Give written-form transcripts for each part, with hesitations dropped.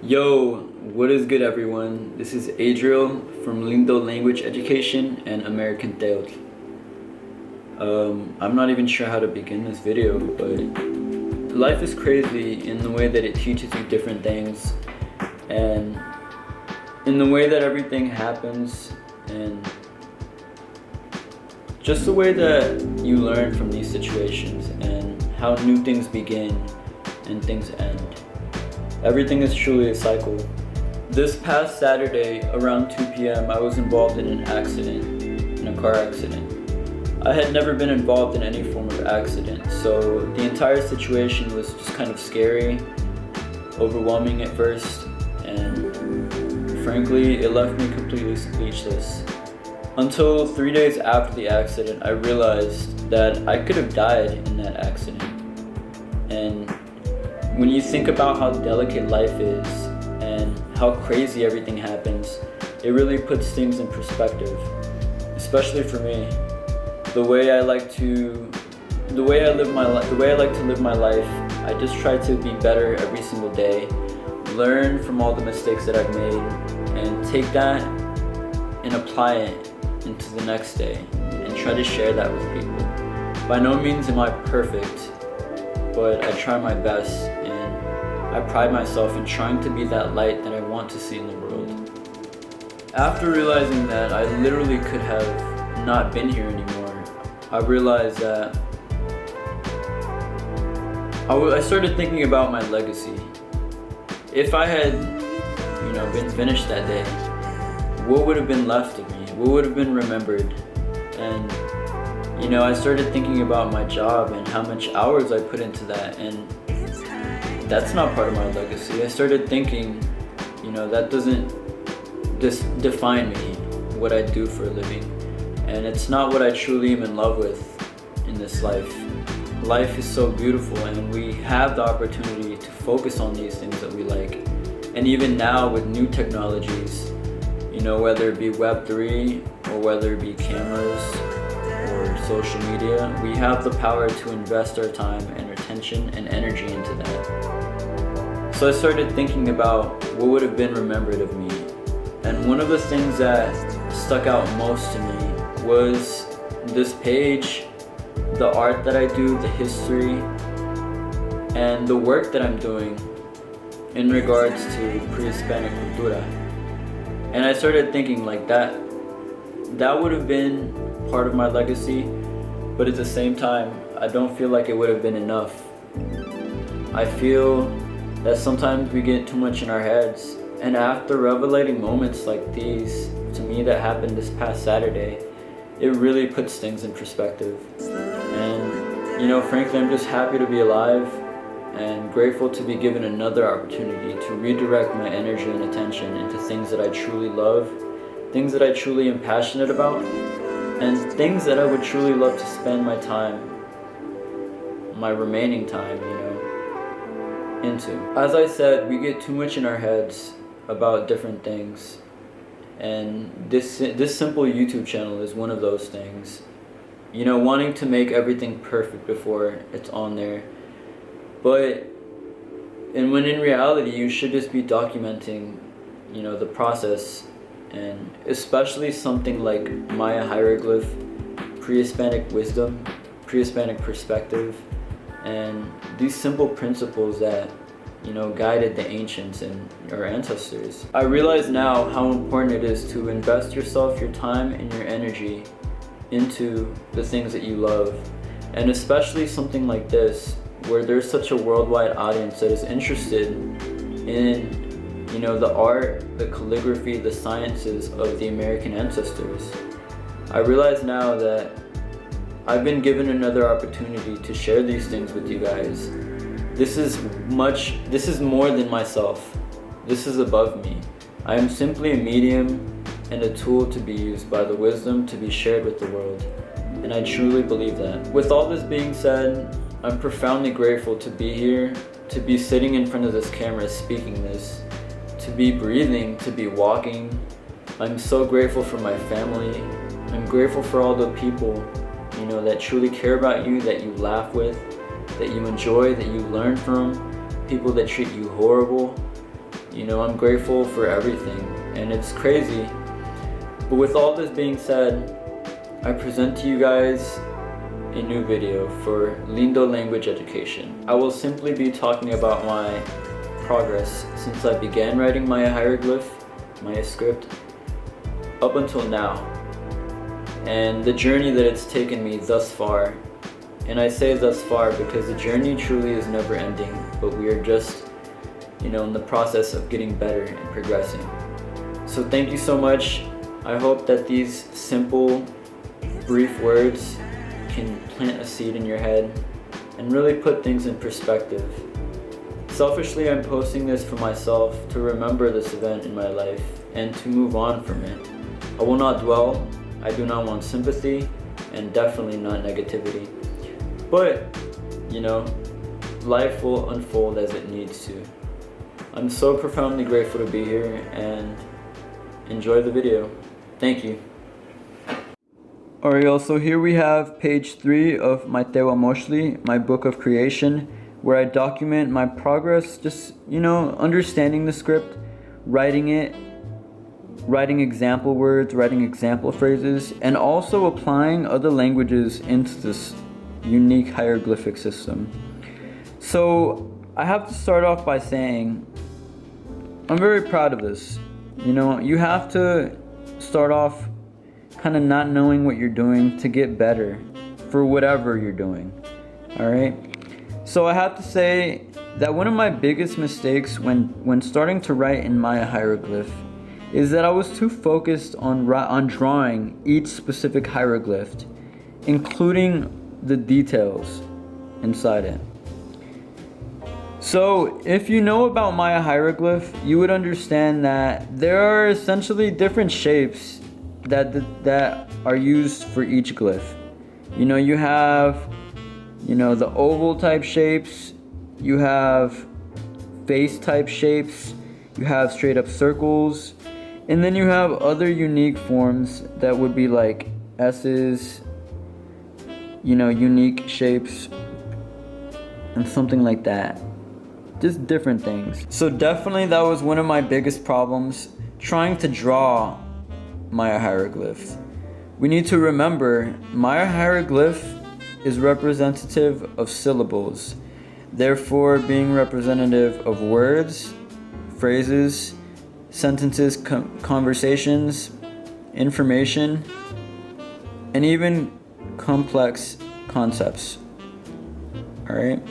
Yo, what is good everyone? This is Adriel from Lindo Language Education and American Teoamoxtli. I'm not even sure how to begin this video, but life is crazy in the way that it teaches you different things and in the way that everything happens and just the way that you learn from these situations and how new things begin and things end. Everything is truly a cycle. This past Saturday, around 2 p.m., I was involved in an accident, in a car accident. I had never been involved in any form of accident, so the entire situation was just kind of scary, overwhelming at first, and frankly, it left me completely speechless. Until 3 days after the accident, I realized that I could have died in that accident. And when you think about how delicate life is and how crazy everything happens, it really puts things in perspective. Especially for me, the way I like to live my life, I just try to be better every single day, learn from all the mistakes that I've made, and take that and apply it into the next day and try to share that with people. By no means am I perfect, but I try my best, and I pride myself in trying to be that light that I want to see in the world. After realizing that I literally could have not been here anymore, I realized that I started thinking about my legacy. If I had, been finished that day, what would have been left of me? What would have been remembered? And I started thinking about my job and how much hours I put into that, and that's not part of my legacy. I started thinking, that doesn't define me, what I do for a living, and it's not what I truly am in love with in this life. Life is so beautiful, and we have the opportunity to focus on these things that we like. And even now with new technologies, whether it be Web3 or whether it be cameras or social media, we have the power to invest our time and attention and energy into that. So I started thinking about what would have been remembered of me. And one of the things that stuck out most to me was this page, the art that I do, the history, and the work that I'm doing in regards to Prehispanic cultura. And I started thinking like that would have been part of my legacy, but at the same time, I don't feel like it would have been enough. I feel that sometimes we get too much in our heads, and after revelating moments like these, to me that happened this past Saturday, it really puts things in perspective. And frankly, I'm just happy to be alive and grateful to be given another opportunity to redirect my energy and attention into things that I truly love, things that I truly am passionate about, and things that I would truly love to spend my time, my remaining time, into. As I said, we get too much in our heads about different things, and this simple YouTube channel is one of those things. Wanting to make everything perfect before it's on there. When in reality, you should just be documenting, the process, and especially something like Maya Hieroglyph, Prehispanic wisdom, Prehispanic perspective, and these simple principles that, guided the ancients and our ancestors. I realize now how important it is to invest yourself, your time, and your energy into the things that you love, and especially something like this, where there's such a worldwide audience that is interested in the art, the calligraphy, the sciences of the American ancestors. I realize now that I've been given another opportunity to share these things with you guys. This is more than myself. This is above me. I am simply a medium and a tool to be used by the wisdom to be shared with the world. And I truly believe that. With all this being said, I'm profoundly grateful to be here, to be sitting in front of this camera speaking this, to be breathing, to be walking. I'm so grateful for my family. I'm grateful for all the people, that truly care about you, that you laugh with, that you enjoy, that you learn from, people that treat you horrible, You know, I'm grateful for everything, and it's crazy. But with all this being said, I present to you guys a new video for Lindo Language Education. I will simply be talking about my progress since I began writing Maya Hieroglyph, Maya script, up until now, and the journey that it's taken me thus far. And I say thus far because the journey truly is never ending, but we are just, you know, in the process of getting better and progressing. So thank you so much. I hope that these simple, brief words can plant a seed in your head and really put things in perspective. Selfishly, I'm posting this for myself to remember this event in my life and to move on from it. I will not dwell. I do not want sympathy, and definitely not negativity. But, you know, life will unfold as it needs to. I'm so profoundly grateful to be here, and enjoy the video. Thank you. Alright y'all, so here we have page 3 of my Teoamoxtli, my book of creation, where I document my progress, just, you know, understanding the script, writing it, writing example words, writing example phrases, and also applying other languages into this unique hieroglyphic system. So I have to start off by saying I'm very proud of this. You know, you have to start off kind of not knowing what you're doing to get better for whatever you're doing. Alright? So I have to say that one of my biggest mistakes when starting to write in Maya hieroglyph is that I was too focused on drawing each specific hieroglyph, including the details inside it. So if you know about Maya hieroglyph, you would understand that there are essentially different shapes that are used for each glyph. You know, you have, you know, the oval type shapes, you have face type shapes, you have straight up circles, and then you have other unique forms that would be like S's, you know, unique shapes, and something like that. Just different things. So definitely that was one of my biggest problems, trying to draw Maya hieroglyph. We need to remember Maya hieroglyph is representative of syllables, therefore being representative of words, phrases, sentences, conversations, information, and even complex concepts. Alright?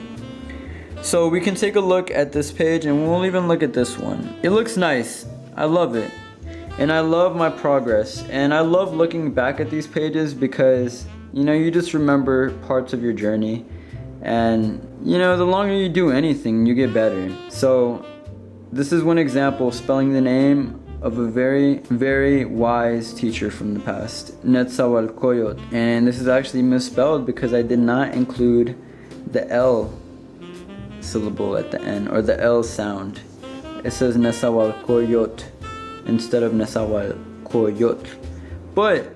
So we can take a look at this page, and we'll even look at this one. It looks nice. I love it. And I love my progress. And I love looking back at these pages because, you know, you just remember parts of your journey. And, you know, the longer you do anything, you get better. So this is one example, spelling the name of a very, very wise teacher from the past, Nezahualcóyotl. And this is actually misspelled because I did not include the L syllable at the end, or the L sound. It says Nezahualcóyotl instead of Nezahualcóyotl. But,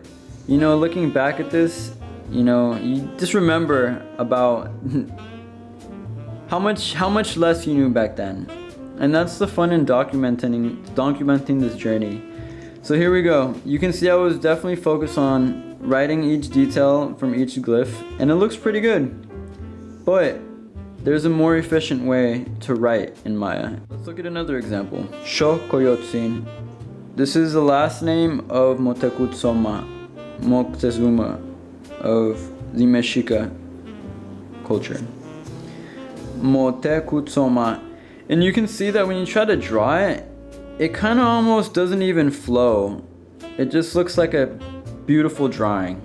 you know, looking back at this, you know, you just remember about how much less you knew back then. And that's the fun in documenting this journey. So here we go. You can see I was definitely focused on writing each detail from each glyph, and it looks pretty good. But there's a more efficient way to write in Maya. Let's look at another example. Xocoyotzin. This is the last name of Moctezuma of the Mexica culture. Moctezuma. And you can see that when you try to draw it, it kind of almost doesn't even flow. It just looks like a beautiful drawing.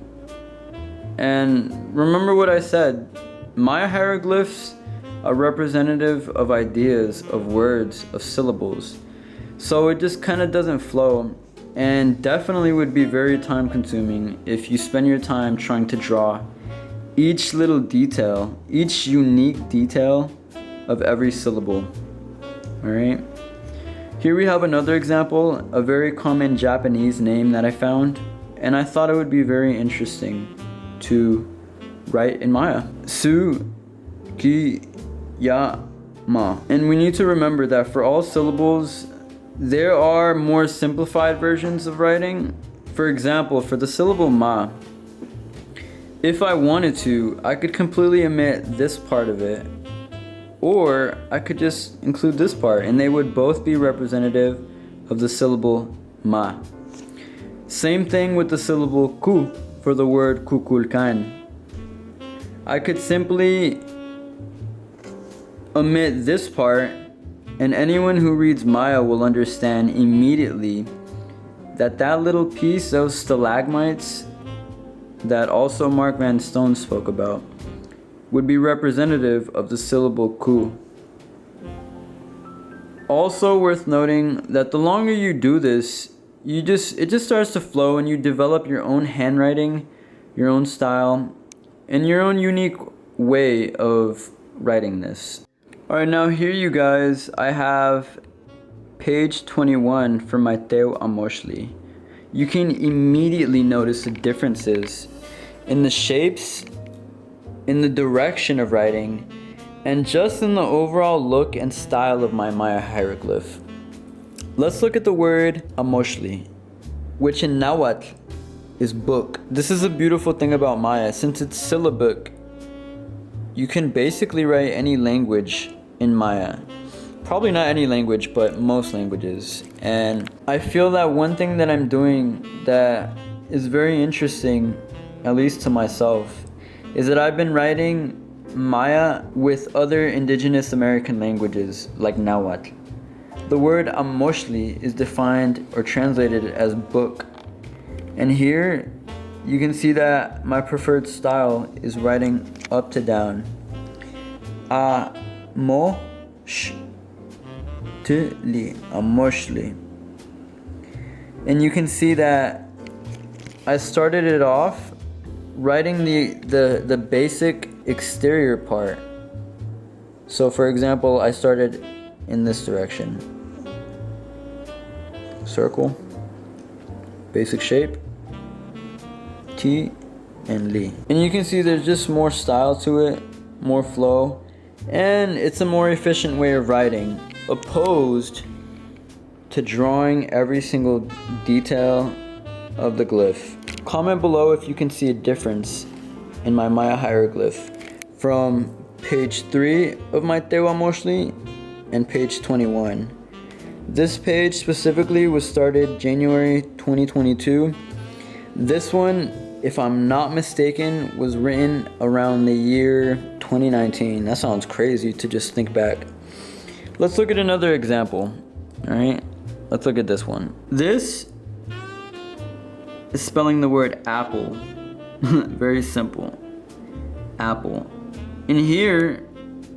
And remember what I said, Maya hieroglyphs are representative of ideas, of words, of syllables. So it just kind of doesn't flow, and definitely would be very time consuming if you spend your time trying to draw each little detail, each unique detail of every syllable. Alright? Here we have another example, a very common Japanese name that I found, and I thought it would be very interesting to write in Maya. Sugiyama. And we need to remember that for all syllables There are more simplified versions of writing. For example, for the syllable ma, if I wanted to, I could completely omit this part of it, or I could just include this part, and they would both be representative of the syllable ma. Same thing with the syllable ku for the word kukulkan. I could simply omit this part, and anyone who reads Maya will understand immediately that that little piece of stalagmites that also Mark Van Stone spoke about would be representative of the syllable ku. Also worth noting that the longer you do this, it just starts to flow, and you develop your own handwriting, your own style, and your own unique way of writing this. Alright, now here you guys, I have page 21 for my Teoamoxtli. You can immediately notice the differences in the shapes, in the direction of writing, and just in the overall look and style of my Maya hieroglyph. Let's look at the word Amoxtli, which in Nahuatl is book. This is a beautiful thing about Maya. Since it's syllabic, you can basically write any language in Maya. Probably not any language, but most languages. And I feel that one thing that I'm doing that is very interesting, at least to myself, is that I've been writing Maya with other indigenous American languages like Nahuatl. The word Amoxtli is defined or translated as book. And here you can see that my preferred style is writing up to down. Amoxtli. And you can see that I started it off writing the basic exterior part. So for example, I started in this direction. Circle, basic shape, T and Li. And you can see there's just more style to it, more flow, and it's a more efficient way of writing, opposed to drawing every single detail of the glyph. Comment below if you can see a difference in my Maya hieroglyph from page 3 of my Teoamoxtli and page 21. This page specifically was started January 2022. This one, if I'm not mistaken, was written around the year 2019. That sounds crazy to just think back. Let's look at another example. Alright, let's look at this one. This is spelling the word apple. Very simple. Apple. In here,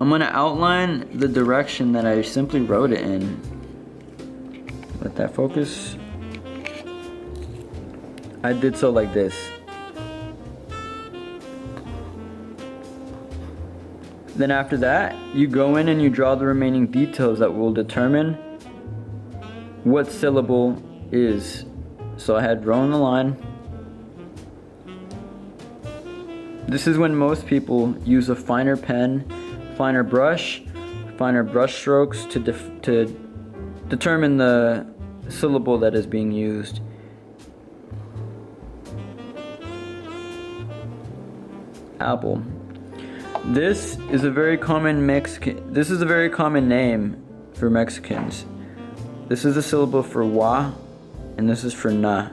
I'm going to outline the direction that I simply wrote it in. Let that focus. I did so like this. Then after that, you go in and you draw the remaining details that will determine what syllable is. So I had drawn the line. This is when most people use a finer pen, finer brush strokes to determine the syllable that is being used. Apple. This is a very common name for Mexicans. This is the syllable for wa, and this is for na.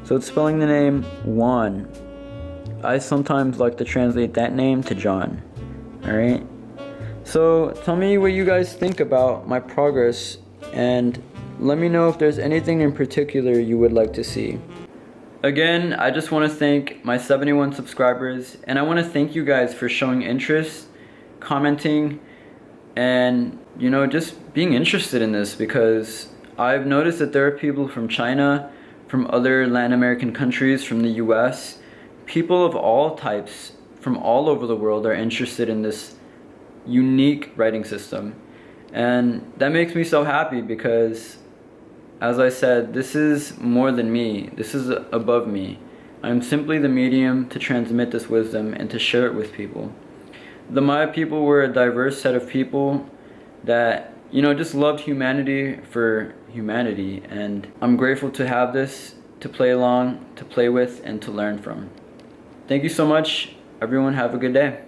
So it's spelling the name Juan. I sometimes like to translate that name to John. Alright? So tell me what you guys think about my progress, and let me know if there's anything in particular you would like to see. Again, I just want to thank my 71 subscribers, and I want to thank you guys for showing interest, commenting, and just being interested in this, because I've noticed that there are people from China, from other Latin American countries, from the US, people of all types from all over the world are interested in this unique writing system. And that makes me so happy because, as I said, this is more than me. This is above me. I'm simply the medium to transmit this wisdom and to share it with people. The Maya people were a diverse set of people that you know, just loved humanity for humanity, and I'm grateful to have this to play along, to play with, and to learn from. Thank you so much, everyone. Have a good day.